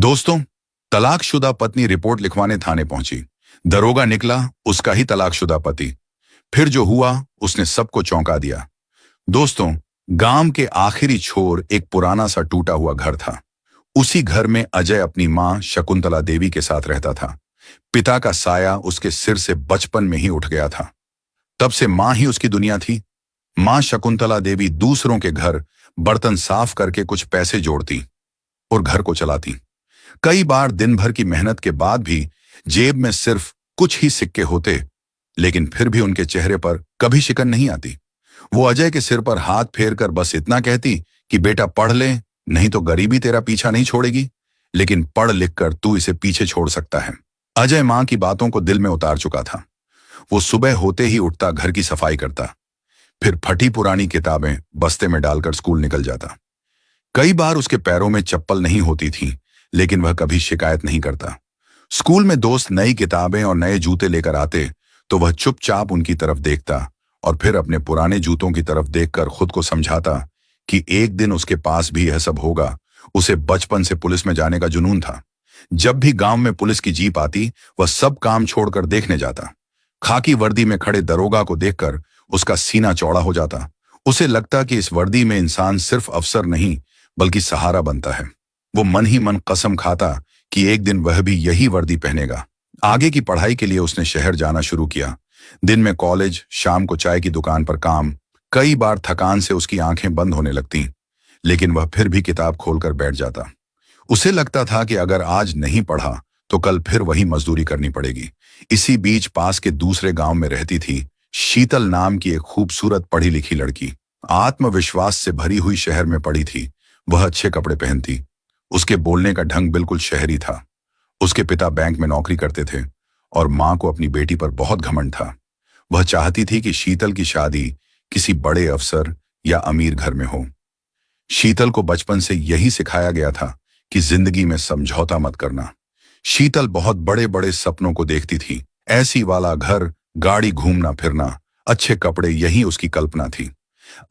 दोस्तों, तलाकशुदा पत्नी रिपोर्ट लिखवाने थाने पहुंची। दरोगा निकला उसका ही तलाकशुदा पति। फिर जो हुआ उसने सबको चौंका दिया। दोस्तों, गांव के आखिरी छोर एक पुराना सा टूटा हुआ घर था। उसी घर में अजय अपनी मां शकुंतला देवी के साथ रहता था। पिता का साया उसके सिर से बचपन में ही उठ गया था। तब से मां ही उसकी दुनिया थी। मां शकुंतला देवी दूसरों के घर बर्तन साफ करके कुछ पैसे जोड़ती और घर को चलाती। कई बार दिन भर की मेहनत के बाद भी जेब में सिर्फ कुछ ही सिक्के होते, लेकिन फिर भी उनके चेहरे पर कभी शिकन नहीं आती। वो अजय के सिर पर हाथ फेरकर बस इतना कहती कि बेटा पढ़ ले, नहीं तो गरीबी तेरा पीछा नहीं छोड़ेगी, लेकिन पढ़ लिख कर तू इसे पीछे छोड़ सकता है। अजय मां की बातों को दिल में उतार चुका था। वो सुबह होते ही उठता, घर की सफाई करता, फिर फटी पुरानी किताबें बस्ते में डालकर स्कूल निकल जाता। कई बार उसके पैरों में चप्पल नहीं होती थी, लेकिन वह कभी शिकायत नहीं करता। स्कूल में दोस्त नई किताबें और नए जूते लेकर आते तो वह चुपचाप उनकी तरफ देखता और फिर अपने पुराने जूतों की तरफ देखकर खुद को समझाता कि एक दिन उसके पास भी यह सब होगा। उसे बचपन से पुलिस में जाने का जुनून था। जब भी गांव में पुलिस की जीप आती, वह सब काम छोड़कर देखने जाता। खाकी वर्दी में खड़े दरोगा को देखकर उसका सीना चौड़ा हो जाता। उसे लगता कि इस वर्दी में इंसान सिर्फ अफसर नहीं बल्कि सहारा बनता है। वो मन ही मन कसम खाता कि एक दिन वह भी यही वर्दी पहनेगा। आगे की पढ़ाई के लिए उसने शहर जाना शुरू किया। दिन में कॉलेज, शाम को चाय की दुकान पर काम। कई बार थकान से उसकी आंखें बंद होने लगती, लेकिन वह फिर भी किताब खोलकर बैठ जाता। उसे लगता था कि अगर आज नहीं पढ़ा तो कल फिर वही मजदूरी करनी पड़ेगी। इसी बीच पास के दूसरे गांव में रहती थी शीतल नाम की एक खूबसूरत पढ़ी लिखी लड़की। आत्मविश्वास से भरी हुई शहर में पड़ी थी। वह अच्छे कपड़े पहनती, उसके बोलने का ढंग बिल्कुल शहरी था। उसके पिता बैंक में नौकरी करते थे और मां को अपनी बेटी पर बहुत घमंड था। वह चाहती थी कि शीतल की शादी किसी बड़े अफसर या अमीर घर में हो। शीतल को बचपन से यही सिखाया गया था कि जिंदगी में समझौता मत करना। शीतल बहुत बड़े बड़े सपनों को देखती थी। ऐसी वाला घर, गाड़ी, घूमना फिरना, अच्छे कपड़े, यही उसकी कल्पना थी।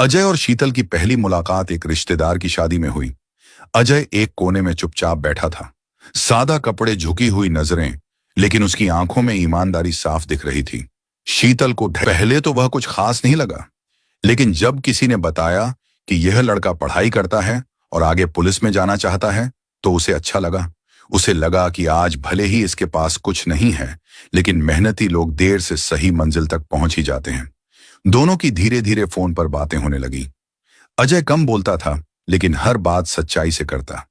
अजय और शीतल की पहली मुलाकात एक रिश्तेदार की शादी में हुई। अजय एक कोने में चुपचाप बैठा था। सादा कपड़े, झुकी हुई नजरें, लेकिन उसकी आंखों में ईमानदारी साफ दिख रही थी। शीतल को पहले तो वह कुछ खास नहीं लगा, लेकिन जब किसी ने बताया कि यह लड़का पढ़ाई करता है और आगे पुलिस में जाना चाहता है, तो उसे अच्छा लगा। उसे लगा कि आज भले ही इसके पास कुछ नहीं है, लेकिन मेहनती लोग देर से सही मंजिल तक पहुंच ही जाते हैं। दोनों की धीरे धीरे फोन पर बातें होने लगी। अजय कम बोलता था, लेकिन हर बात सच्चाई से करता।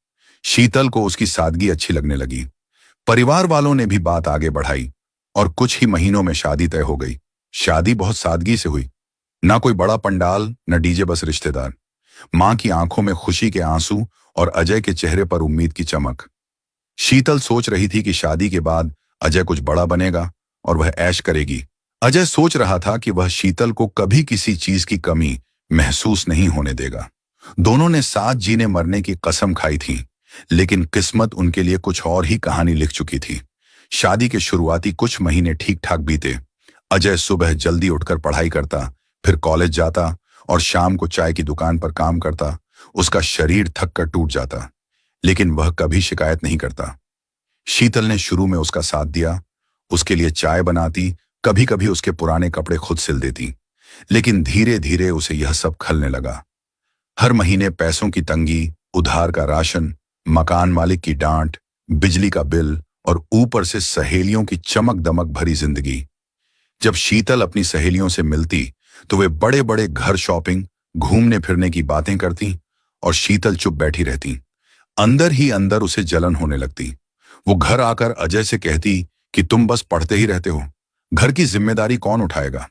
शीतल को उसकी सादगी अच्छी लगने लगी। परिवार वालों ने भी बात आगे बढ़ाई और कुछ ही महीनों में शादी तय हो गई। शादी बहुत सादगी से हुई। ना कोई बड़ा पंडाल, न डीजे, बस रिश्तेदार। मां की आंखों में खुशी के आंसू और अजय के चेहरे पर उम्मीद की चमक। शीतल सोच रही थी कि शादी के बाद अजय कुछ बड़ा बनेगा और वह ऐश करेगी। अजय सोच रहा था कि वह शीतल को कभी किसी चीज की कमी महसूस नहीं होने देगा। दोनों ने साथ जीने मरने की कसम खाई थी, लेकिन किस्मत उनके लिए कुछ और ही कहानी लिख चुकी थी। शादी के शुरुआती कुछ महीने ठीक ठाक बीते। अजय सुबह जल्दी उठकर पढ़ाई करता, फिर कॉलेज जाता और शाम को चाय की दुकान पर काम करता। उसका शरीर थक कर टूट जाता, लेकिन वह कभी शिकायत नहीं करता। शीतल ने शुरू में उसका साथ दिया, उसके लिए चाय बनाती, कभी कभी उसके पुराने कपड़े खुद सिल देती। लेकिन धीरे धीरे उसे यह सब खलने लगा। हर महीने पैसों की तंगी, उधार का राशन, मकान मालिक की डांट, बिजली का बिल और ऊपर से सहेलियों की चमक दमक भरी जिंदगी। जब शीतल अपनी सहेलियों से मिलती तो वे बड़े बड़े घर, शॉपिंग, घूमने फिरने की बातें करती और शीतल चुप बैठी रहती। अंदर ही अंदर उसे जलन होने लगती। वो घर आकर अजय से कहती कि तुम बस पढ़ते ही रहते हो, घर की जिम्मेदारी कौन उठाएगा।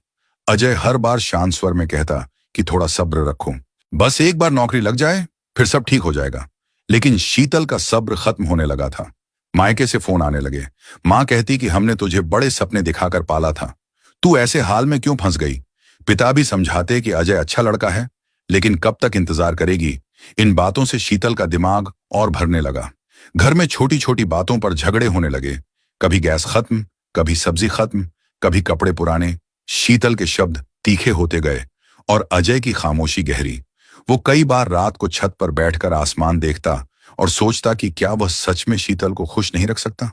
अजय हर बार शांत स्वर में कहता कि थोड़ा सब्र रखो, बस एक बार नौकरी लग जाए फिर सब ठीक हो जाएगा। लेकिन शीतल का सब्र खत्म होने लगा था। मायके से फोन आने लगे। मां कहती कि हमने तुझे बड़े सपने दिखाकर पाला था, तू ऐसे हाल में क्यों फंस गई। पिता भी समझाते कि अजय अच्छा लड़का है, लेकिन कब तक इंतजार करेगी। इन बातों से शीतल का दिमाग और भरने लगा। घर में छोटी छोटी बातों पर झगड़े होने लगे। कभी गैस खत्म, कभी सब्जी खत्म, कभी कपड़े पुराने। शीतल के शब्द तीखे होते गए और अजय की खामोशी गहरी। वो कई बार रात को छत पर बैठकर आसमान देखता और सोचता कि क्या वह सच में शीतल को खुश नहीं रख सकता।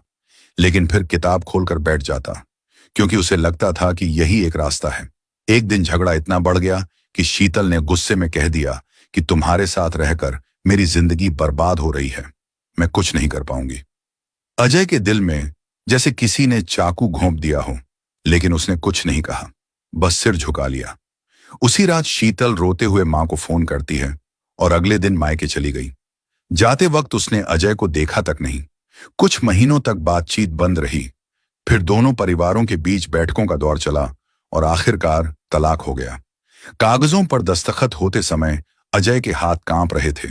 लेकिन फिर किताब खोलकर बैठ जाता, क्योंकि उसे लगता था कि यही एक रास्ता है। एक दिन झगड़ा इतना बढ़ गया कि शीतल ने गुस्से में कह दिया कि तुम्हारे साथ रहकर मेरी जिंदगी बर्बाद हो रही है, मैं कुछ नहीं कर पाऊंगी। अजय के दिल में जैसे किसी ने चाकू घोंप दिया हो, लेकिन उसने कुछ नहीं कहा, बस सिर झुका लिया। उसी रात शीतल रोते हुए मां को फोन करती है और अगले दिन मायके चली गई। जाते वक्त उसने अजय को देखा तक नहीं। कुछ महीनों तक बातचीत बंद रही। फिर दोनों परिवारों के बीच बैठकों का दौर चला और आखिरकार तलाक हो गया। कागजों पर दस्तखत होते समय अजय के हाथ कांप रहे थे।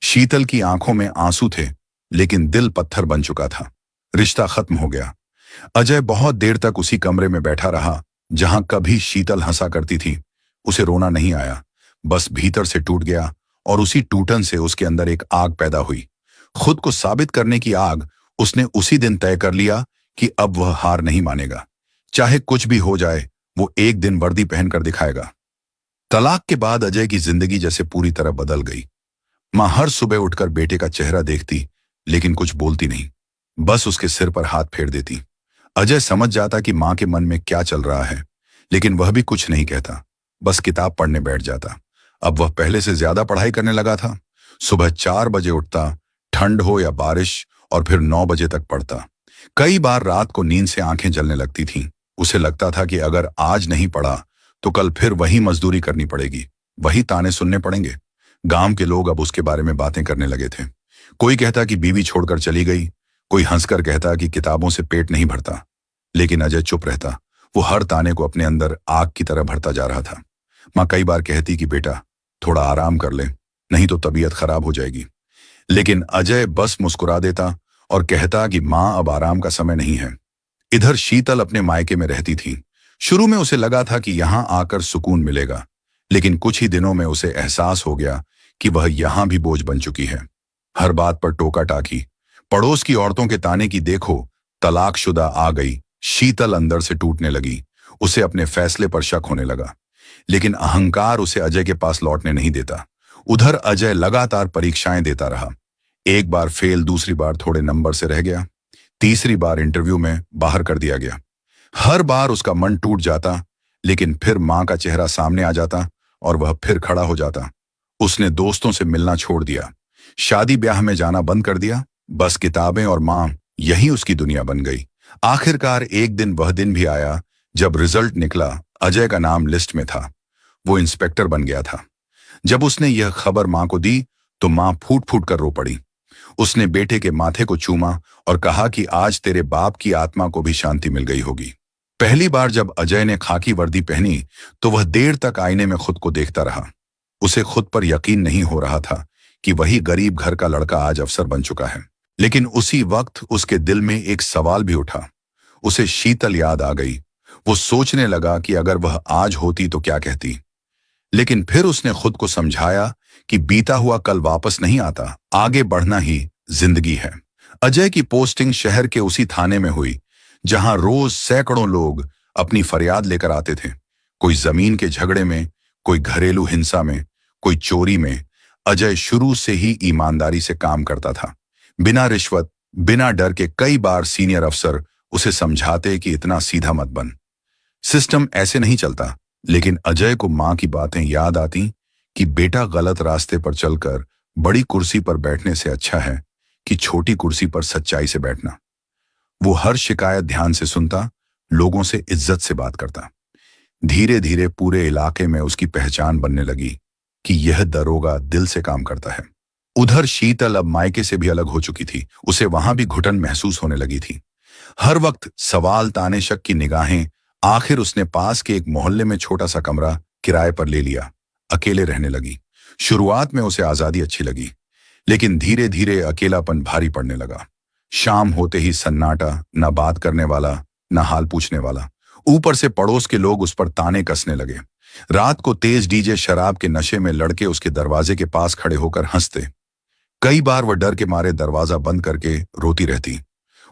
शीतल की आंखों में आंसू थे, लेकिन दिल पत्थर बन चुका था। रिश्ता खत्म हो गया। अजय बहुत देर तक उसी कमरे में बैठा रहा जहां कभी शीतल हंसा करती थी। उसे रोना नहीं आया, बस भीतर से टूट गया और उसी टूटन से उसके अंदर एक आग पैदा हुई। खुद को साबित करने की आग। उसने उसी दिन तय कर लिया कि अब वह हार नहीं मानेगा। चाहे कुछ भी हो जाए, वो एक दिन वर्दी पहनकर दिखाएगा। तलाक के बाद अजय की जिंदगी जैसे पूरी तरह बदल गई। मां हर सुबह उठकर बेटे का चेहरा देखती, लेकिन कुछ बोलती नहीं, बस उसके सिर पर हाथ फेर देती। अजय समझ जाता कि मां के मन में क्या चल रहा है, लेकिन वह भी कुछ नहीं कहता, बस किताब पढ़ने बैठ जाता। अब वह पहले से ज्यादा पढ़ाई करने लगा था। सुबह 4 बजे उठता, ठंड हो या बारिश, और फिर 9 बजे तक पढ़ता। कई बार रात को नींद से आंखें जलने लगती थीं। उसे लगता था कि अगर आज नहीं पढ़ा तो कल फिर वही मजदूरी करनी पड़ेगी, वही ताने सुनने पड़ेंगे। गांव के लोग अब उसके बारे में बातें करने लगे थे। कोई कहता कि बीवी छोड़कर चली गई, कोई हंसकर कहता कि किताबों से पेट नहीं भरता। लेकिन अजय चुप रहता। वो हर ताने को अपने अंदर आग की तरह भरता जा रहा था। मां कई बार कहती कि बेटा थोड़ा आराम कर ले, नहीं तो तबीयत खराब हो जाएगी। लेकिन अजय बस मुस्कुरा देता और कहता कि मां अब आराम का समय नहीं है। इधर शीतल अपने मायके में रहती थी। शुरू में उसे लगा था कि यहां आकर सुकून मिलेगा, लेकिन कुछ ही दिनों में उसे एहसास हो गया कि वह यहां भी बोझ बन चुकी है। हर बात पर टोका टाकी, पड़ोस की औरतों के ताने की देखो तलाकशुदा आ गई। शीतल अंदर से टूटने लगी। उसे अपने फैसले पर शक होने लगा, लेकिन अहंकार उसे अजय के पास लौटने नहीं देता। उधर अजय लगातार परीक्षाएं देता रहा। एक बार फेल, दूसरी बार थोड़े नंबर से रह गया, तीसरी बार इंटरव्यू में बाहर कर दिया गया। हर बार उसका मन टूट जाता, लेकिन फिर मां का चेहरा सामने आ जाता और वह फिर खड़ा हो जाता। उसने दोस्तों से मिलना छोड़ दिया, शादी ब्याह में जाना बंद कर दिया। बस किताबें और मां, यही उसकी दुनिया बन गई। आखिरकार एक दिन वह दिन भी आया जब रिजल्ट निकला। अजय का नाम लिस्ट में था। वो इंस्पेक्टर बन गया था। जब उसने यह खबर मां को दी तो मां फूट फूट कर रो पड़ी। उसने बेटे के माथे को चूमा और कहा कि आज तेरे बाप की आत्मा को भी शांति मिल गई होगी। पहली बार जब अजय ने खाकी वर्दी पहनी तो वह देर तक आईने में खुद को देखता रहा। उसे खुद पर यकीन नहीं हो रहा था कि वही गरीब घर का लड़का आज अफसर बन चुका है। लेकिन उसी वक्त उसके दिल में एक सवाल भी उठा। उसे शीतल याद आ गई। वो सोचने लगा कि अगर वह आज होती तो क्या कहती। लेकिन फिर उसने खुद को समझाया कि बीता हुआ कल वापस नहीं आता, आगे बढ़ना ही जिंदगी है। अजय की पोस्टिंग शहर के उसी थाने में हुई जहां रोज सैकड़ों लोग अपनी फरियाद लेकर आते थे। कोई जमीन के झगड़े में, कोई घरेलू हिंसा में, कोई चोरी में। अजय शुरू से ही ईमानदारी से काम करता था, बिना रिश्वत, बिना डर के। कई बार सीनियर अफसर उसे समझाते कि इतना सीधा मत बन, सिस्टम ऐसे नहीं चलता। लेकिन अजय को मां की बातें याद आती कि बेटा गलत रास्ते पर चलकर बड़ी कुर्सी पर बैठने से अच्छा है कि छोटी कुर्सी पर सच्चाई से बैठना। वो हर शिकायत ध्यान से सुनता, लोगों से इज्जत से बात करता। धीरे धीरे पूरे इलाके में उसकी पहचान बनने लगी कि यह दरोगा दिल से काम करता है। उधर शीतल अब मायके से भी अलग हो चुकी थी। उसे वहां भी घुटन महसूस होने लगी थी। हर वक्त सवाल, ताने, शक की निगाहें। आखिर उसने पास के एक मोहल्ले में छोटा सा कमरा किराए पर ले लिया। अकेले रहने लगी। शुरुआत में उसे आजादी अच्छी लगी, लेकिन धीरे धीरे अकेलापन भारी पड़ने लगा। शाम होते ही सन्नाटा, न बात करने वाला, न हाल पूछने वाला। ऊपर से पड़ोस के लोग उस पर ताने कसने लगे। रात को तेज डीजे शराब के नशे में लड़के उसके दरवाजे के पास खड़े होकर हंसते। कई बार वह डर के मारे दरवाजा बंद करके रोती रहती।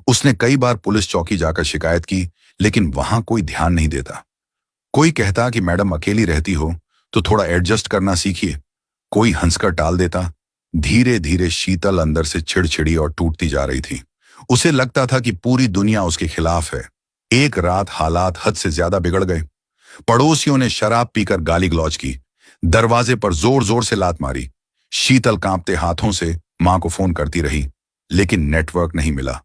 उसने कई बार पुलिस चौकी जाकर शिकायत की, लेकिन वहां कोई ध्यान नहीं देता। कोई कहता कि मैडम अकेली रहती हो तो थोड़ा एडजस्ट करना सीखिए। कोई हंसकर टाल देता, धीरे धीरे शीतल अंदर से चिड़चिड़ी और टूटती जा रही थी। उसे लगता था कि पूरी दुनिया उसके खिलाफ है। एक रात हालात हद से ज्यादा बिगड़ गए। पड़ोसियों ने शराब पीकर गाली गलौज की, दरवाजे पर जोर जोर से लात मारी। शीतल कांपते हाथों से मां को फोन करती रही, लेकिन नेटवर्क नहीं मिला।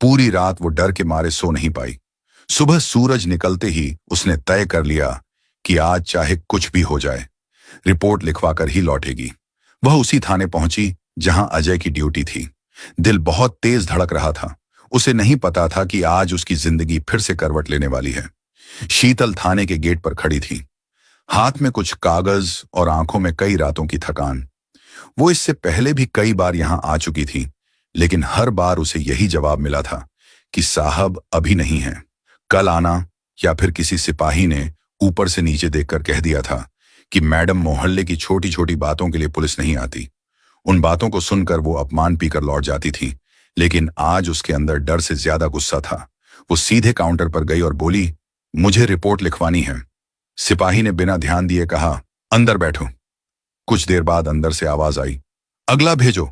पूरी रात वो डर के मारे सो नहीं पाई। सुबह सूरज निकलते ही उसने तय कर लिया कि आज चाहे कुछ भी हो जाए, रिपोर्ट लिखवाकर ही लौटेगी। वह उसी थाने पहुंची जहां अजय की ड्यूटी थी। दिल बहुत तेज धड़क रहा था। उसे नहीं पता था कि आज उसकी जिंदगी फिर से करवट लेने वाली है। शीतल थाने के गेट पर खड़ी थी, हाथ में कुछ कागज और आंखों में कई रातों की थकान। वो इससे पहले भी कई बार यहां आ चुकी थी, लेकिन हर बार उसे यही जवाब मिला था कि साहब अभी नहीं है, कल आना। या फिर किसी सिपाही ने ऊपर से नीचे देखकर कह दिया था कि मैडम, मोहल्ले की छोटी छोटी बातों के लिए पुलिस नहीं आती। उन बातों को सुनकर वो अपमान पीकर लौट जाती थी, लेकिन आज उसके अंदर डर से ज्यादा गुस्सा था। वो सीधे काउंटर पर गई और बोली, मुझे रिपोर्ट लिखवानी है। सिपाही ने बिना ध्यान दिए कहा, अंदर बैठो। कुछ देर बाद अंदर से आवाज आई, अगला भेजो।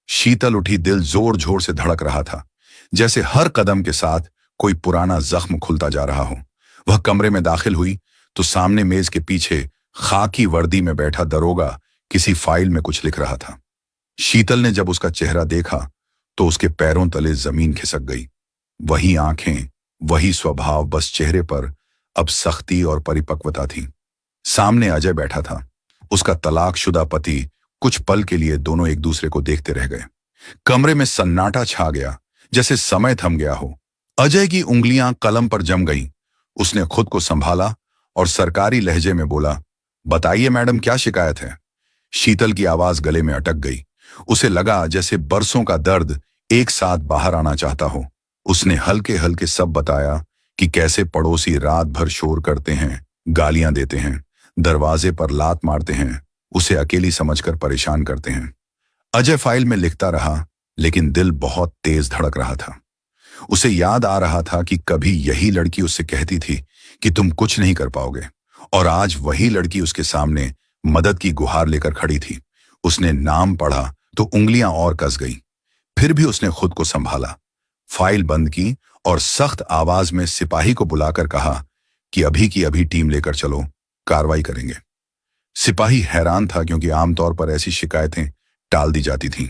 शीतल उठी, दिल जोर जोर से धड़क रहा था, जैसे हर कदम के साथ कोई पुराना जख्म खुलता जा रहा हो। वह कमरे में दाखिल हुई तो सामने मेज के पीछे खाकी वर्दी में बैठा दरोगा किसी फाइल में कुछ लिख रहा था। शीतल ने जब उसका चेहरा देखा तो उसके पैरों तले जमीन खिसक गई। वही आंखें, वही स्वभाव, बस चेहरे पर अब सख्ती और परिपक्वता थी। सामने अजय बैठा था, उसका तलाकशुदा पति। कुछ पल के लिए दोनों एक दूसरे को देखते रह गए। कमरे में सन्नाटा छा गया, जैसे समय थम गया हो। अजय की उंगलियां कलम पर जम गईं। उसने खुद को संभाला और सरकारी लहजे में बोला, बताइए मैडम, क्या शिकायत है? शीतल की आवाज गले में अटक गई। उसे लगा जैसे बरसों का दर्द एक साथ बाहर आना चाहता हो। उसने हल्के हल्के सब बताया कि कैसे पड़ोसी रात भर शोर करते हैं, गालियां देते हैं, दरवाजे पर लात मारते हैं, उसे अकेली समझकर परेशान करते हैं। अजय फाइल में लिखता रहा, लेकिन दिल बहुत तेज धड़क रहा था। उसे याद आ रहा था कि कभी यही लड़की उससे कहती थी कि तुम कुछ नहीं कर पाओगे, और आज वही लड़की उसके सामने मदद की गुहार लेकर खड़ी थी। उसने नाम पढ़ा तो उंगलियां और कस गईं। फिर भी उसने खुद को संभाला, फाइल बंद की और सख्त आवाज में सिपाही को बुलाकर कहा कि अभी की अभी टीम लेकर चलो, कार्रवाई करेंगे। सिपाही हैरान था, क्योंकि आमतौर पर ऐसी शिकायतें टाल दी जाती थीं।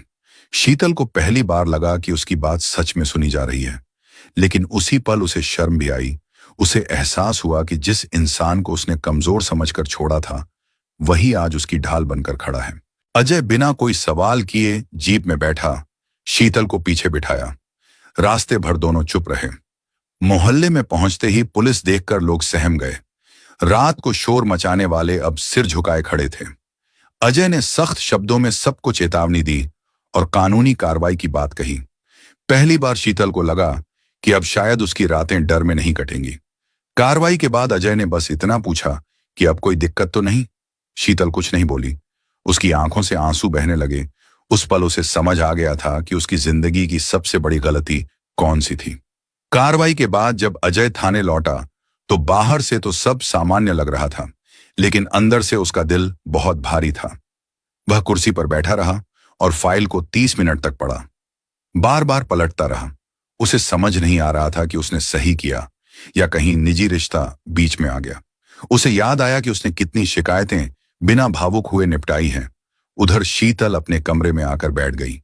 शीतल को पहली बार लगा कि उसकी बात सच में सुनी जा रही है, लेकिन उसी पल उसे शर्म भी आई। उसे एहसास हुआ कि जिस इंसान को उसने कमजोर समझकर छोड़ा था, वही आज उसकी ढाल बनकर खड़ा है। अजय बिना कोई सवाल किए जीप में बैठा, शीतल को पीछे बिठाया। रास्ते भर दोनों चुप रहे। मोहल्ले में पहुंचते ही पुलिस देखकर लोग सहम गए। रात को शोर मचाने वाले अब सिर झुकाए खड़े थे। अजय ने सख्त शब्दों में सबको चेतावनी दी और कानूनी कार्रवाई की बात कही। पहली बार शीतल को लगा कि अब शायद उसकी रातें डर में नहीं कटेंगी। कार्रवाई के बाद अजय ने बस इतना पूछा कि अब कोई दिक्कत तो नहीं। शीतल कुछ नहीं बोली। उसकी आंखों से आंसू बहने लगे। उस पल उसे समझ आ गया था कि उसकी जिंदगी की सबसे बड़ी गलती कौन सी थी। कार्रवाई के बाद जब अजय थाने लौटा तो बाहर से तो सब सामान्य लग रहा था, लेकिन अंदर से उसका दिल बहुत भारी था। वह कुर्सी पर बैठा रहा और फाइल को 30 मिनट तक पढ़ा। बार बार पलटता रहा। उसे समझ नहीं आ रहा था कि उसने सही किया या कहीं निजी रिश्ता बीच में आ गया। उसे याद आया कि उसने कितनी शिकायतें बिना भावुक हुए निपटाई हैं। उधर शीतल अपने कमरे में आकर बैठ गई।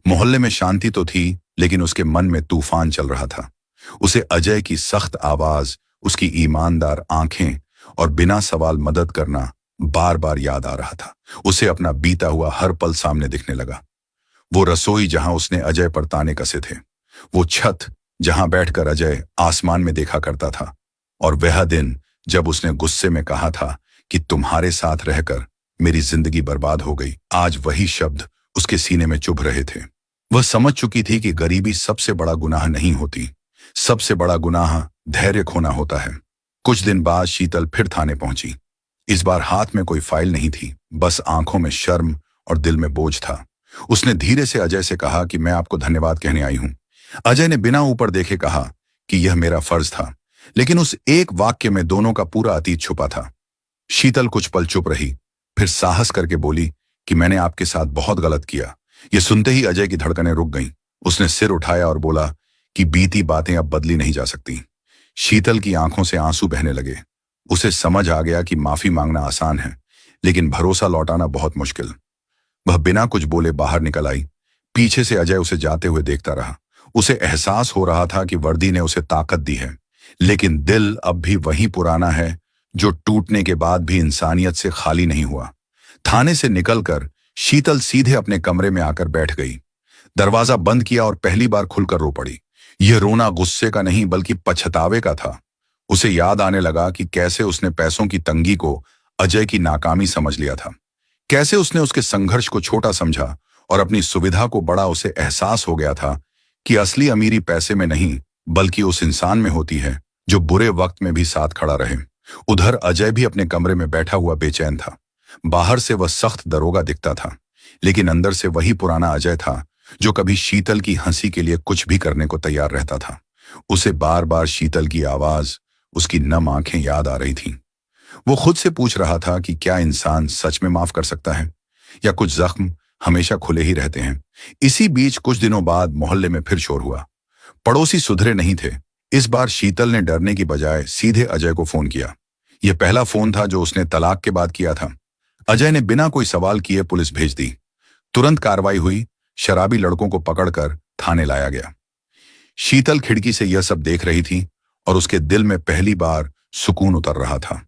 मोहल्ले में शांति तो थी, लेकिन उसके मन में तूफान चल रहा था। उसे अजय की सख्त आवाज, उसकी ईमानदार आंखें और बिना सवाल मदद करना बार बार याद आ रहा था। उसे अपना बीता हुआ हर पल सामने दिखने लगा। वो रसोई जहां उसने अजय पर ताने कसे थे, वो छत जहां बैठकर अजय आसमान में देखा करता था, और वह दिन जब उसने गुस्से में कहा था कि तुम्हारे साथ रहकर मेरी जिंदगी बर्बाद हो गई। आज वही शब्द उसके सीने में चुभ रहे थे। वह समझ चुकी थी कि गरीबी सबसे बड़ा गुनाह नहीं होती, सबसे बड़ा गुनाह धैर्य खोना होता है। कुछ दिन बाद शीतल फिर थाने पहुंची। इस बार हाथ में कोई फाइल नहीं थी, बस आंखों में शर्म और दिल में बोझ था। उसने धीरे से अजय से कहा कि मैं आपको धन्यवाद कहने आई हूं। अजय ने बिना ऊपर देखे कहा कि यह मेरा फर्ज था, लेकिन उस एक वाक्य में दोनों का पूरा अतीत छुपा था। शीतल कुछ पल चुप रही, फिर साहस करके बोली कि मैंने आपके साथ बहुत गलत किया। ये सुनते ही अजय की धड़कनें रुक गईं। उसने सिर उठाया और बोला कि बीती बातें अब बदली नहीं जा सकती। शीतल की आंखों से आंसू बहने लगे। उसे समझ आ गया कि माफी मांगना आसान है, लेकिन भरोसा लौटाना बहुत मुश्किल। वह बिना कुछ बोले बाहर निकल आई। पीछे से अजय उसे जाते हुए देखता रहा। उसे एहसास हो रहा था कि वर्दी ने उसे ताकत दी है, लेकिन दिल अब भी वही पुराना है जो टूटने के बाद भी इंसानियत से खाली नहीं हुआ। थाने से निकलकर शीतल सीधे अपने कमरे में आकर बैठ गई। दरवाजा बंद किया और पहली बार खुलकर रो पड़ी। यह रोना गुस्से का नहीं बल्कि पछतावे का था। उसे याद आने लगा कि कैसे उसने पैसों की तंगी को अजय की नाकामी समझ लिया था, कैसे उसने उसके संघर्ष को छोटा समझा और अपनी सुविधा को बड़ा। उसे एहसास हो गया था कि असली अमीरी पैसे में नहीं बल्कि उस इंसान में होती है जो बुरे वक्त में भी साथ खड़ा रहे। उधर अजय भी अपने कमरे में बैठा हुआ बेचैन था। बाहर से वह सख्त दरोगा दिखता था, लेकिन अंदर से वही पुराना अजय था जो कभी शीतल की हंसी के लिए कुछ भी करने को तैयार रहता था। उसे बार बार शीतल की आवाज, उसकी नम आंखें याद आ रही थीं। वो खुद से पूछ रहा था कि क्या इंसान सच में माफ कर सकता है, या कुछ जख्म हमेशा खुले ही रहते हैं। इसी बीच कुछ दिनों बाद मोहल्ले में फिर शोर हुआ। पड़ोसी सुधरे नहीं थे। इस बार शीतल ने डरने की बजाय सीधे अजय को फोन किया। यह पहला फोन था जो उसने तलाक के बाद किया था। अजय ने बिना कोई सवाल किए पुलिस भेज दी। तुरंत कार्रवाई हुई। शराबी लड़कों को पकड़कर थाने लाया गया। शीतल खिड़की से यह सब देख रही थी और उसके दिल में पहली बार सुकून उतर रहा था।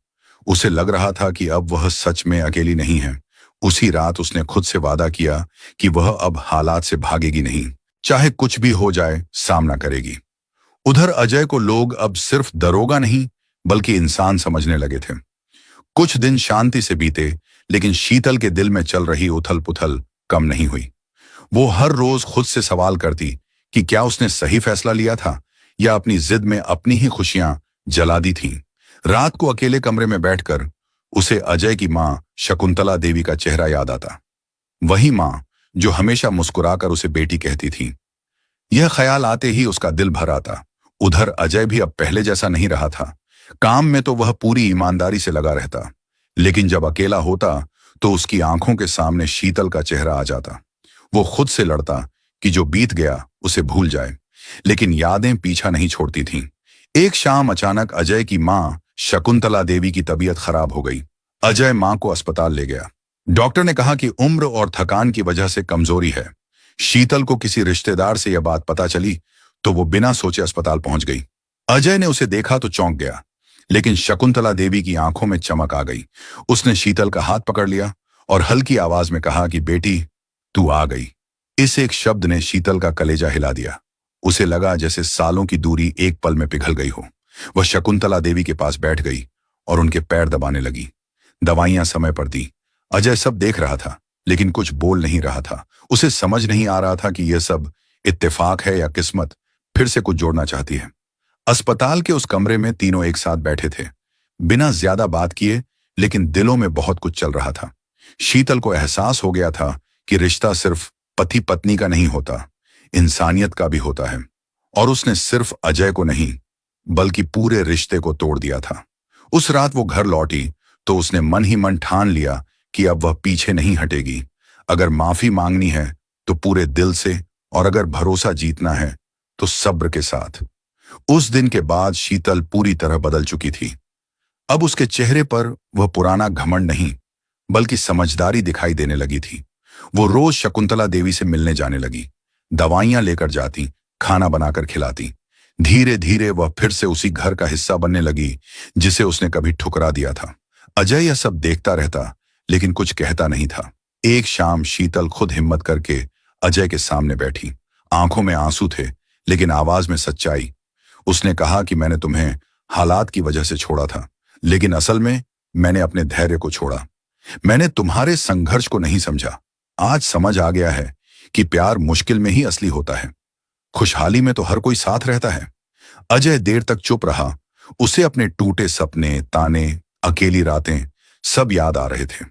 उसे लग रहा था कि अब वह सच में अकेली नहीं है। उसी रात उसने खुद से वादा किया कि वह अब हालात से भागेगी नहीं, चाहे कुछ भी हो जाए सामना करेगी। उधर अजय को लोग अब सिर्फ दरोगा नहीं बल्कि इंसान समझने लगे थे। कुछ दिन शांति से बीते, लेकिन शीतल के दिल में चल रही उथल पुथल कम नहीं हुई। वो हर रोज खुद से सवाल करती कि क्या उसने सही फैसला लिया था या अपनी जिद में अपनी ही खुशियां जला दी थीं। रात को अकेले कमरे में बैठकर उसे अजय की मां शकुंतला देवी का चेहरा याद आता। वही मां जो हमेशा मुस्कुराकर उसे बेटी कहती थी। यह ख्याल आते ही उसका दिल भर आता। उधर अजय भी अब पहले जैसा नहीं रहा था। काम में तो वह पूरी ईमानदारी से लगा रहता, लेकिन जब अकेला होता तो उसकी आंखों के सामने शीतल का चेहरा आ जाता। वो खुद से लड़ता कि जो बीत गया उसे भूल जाए, लेकिन यादें पीछा नहीं छोड़ती थीं। एक शाम अचानक अजय की मां शकुंतला देवी की तबीयत खराब हो गई। अजय मां को अस्पताल ले गया। डॉक्टर ने कहा कि उम्र और थकान की वजह से कमजोरी है। शीतल को किसी रिश्तेदार से यह बात पता चली तो वो बिना सोचे अस्पताल पहुंच गई। अजय ने उसे देखा तो चौंक गया, लेकिन शकुंतला देवी की आंखों में चमक आ गई। उसने शीतल का हाथ पकड़ लिया और हल्की आवाज में कहा कि बेटी, तू आ गई। इस एक शब्द ने शीतल का कलेजा हिला दिया। उसे लगा जैसे सालों की दूरी एक पल में पिघल गई हो। वह शकुंतला देवी के पास बैठ गई और उनके पैर दबाने लगी। दवाइयां समय पर दी। अजय सब देख रहा था, लेकिन कुछ बोल नहीं रहा था। उसे समझ नहीं आ रहा था कि यह सब इत्तेफाक है या किस्मत फिर से कुछ जोड़ना चाहती है। अस्पताल के उस कमरे में तीनों एक साथ बैठे थे, बिना ज्यादा बात किए, लेकिन दिलों में बहुत कुछ चल रहा था। शीतल को एहसास हो गया था कि रिश्ता सिर्फ पति पत्नी का नहीं होता, इंसानियत का भी होता है। और उसने सिर्फ अजय को नहीं बल्कि पूरे रिश्ते को तोड़ दिया था। उस रात वो घर लौटी तो उसने मन ही मन ठान लिया कि अब वह पीछे नहीं हटेगी। अगर माफी मांगनी है तो पूरे दिल से, और अगर भरोसा जीतना है तो सब्र के साथ। उस दिन के बाद शीतल पूरी तरह बदल चुकी थी। अब उसके चेहरे पर वह पुराना घमंड नहीं बल्कि समझदारी दिखाई देने लगी थी। वो रोज शकुंतला देवी से मिलने जाने लगी, दवाइयां लेकर जाती, खाना बनाकर खिलाती। धीरे धीरे वह फिर से उसी घर का हिस्सा बनने लगी जिसे उसने कभी ठुकरा दिया था। अजय यह सब देखता रहता, लेकिन कुछ कहता नहीं था। एक शाम शीतल खुद हिम्मत करके अजय के सामने बैठी। आंखों में आंसू थे, लेकिन आवाज में सच्चाई। उसने कहा कि मैंने तुम्हें हालात की वजह से छोड़ा था, लेकिन असल में मैंने अपने धैर्य को छोड़ा। मैंने तुम्हारे संघर्ष को नहीं समझा। आज समझ आ गया है कि प्यार मुश्किल में ही असली होता है, खुशहाली में तो हर कोई साथ रहता है। अजय देर तक चुप रहा। उसे अपने टूटे सपने, ताने, अकेली रातें सब याद आ रहे थे।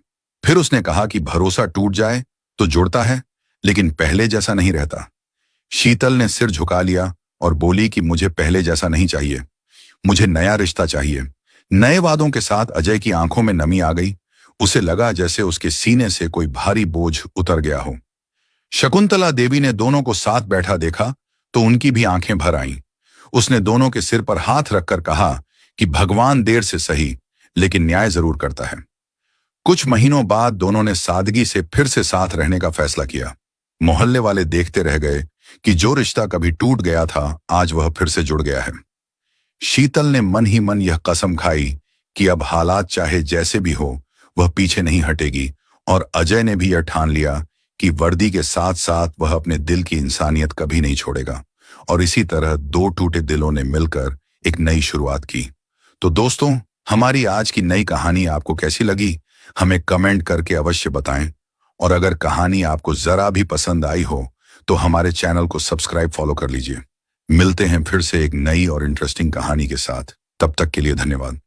फिर उसने कहा कि भरोसा टूट जाए तो जुड़ता है, लेकिन पहले जैसा नहीं रहता। शीतल ने सिर झुका लिया और बोली कि मुझे पहले जैसा नहीं चाहिए, मुझे नया रिश्ता चाहिए। नए वादों के साथ अजय की आंखों में नमी आ गई। उसे लगा जैसे उसके सीने से कोई भारी बोझ उतर गया हो। शकुंतला देवी ने दोनों को साथ बैठा देखा तो उनकी भी आंखें भर आईं। उसने दोनों के सिर पर हाथ रखकर कहा कि भगवान देर से सही, लेकिन न्याय जरूर करता है। कुछ महीनों बाद दोनों ने सादगी से फिर से साथ रहने का फैसला किया। मोहल्ले वाले देखते रह गए कि जो रिश्ता कभी टूट गया था, आज वह फिर से जुड़ गया है। शीतल ने मन ही मन यह कसम खाई कि अब हालात चाहे जैसे भी हो, वह पीछे नहीं हटेगी, और अजय ने भी यह ठान लिया कि वर्दी के साथ साथ वह अपने दिल की इंसानियत कभी नहीं छोड़ेगा। और इसी तरह दो टूटे दिलों ने मिलकर एक नई शुरुआत की। तो दोस्तों, हमारी आज की नई कहानी आपको कैसी लगी, हमें कमेंट करके अवश्य बताएं। और अगर कहानी आपको जरा भी पसंद आई हो तो हमारे चैनल को सब्सक्राइब फॉलो कर लीजिए। मिलते हैं फिर से एक नई और इंटरेस्टिंग कहानी के साथ। तब तक के लिए धन्यवाद।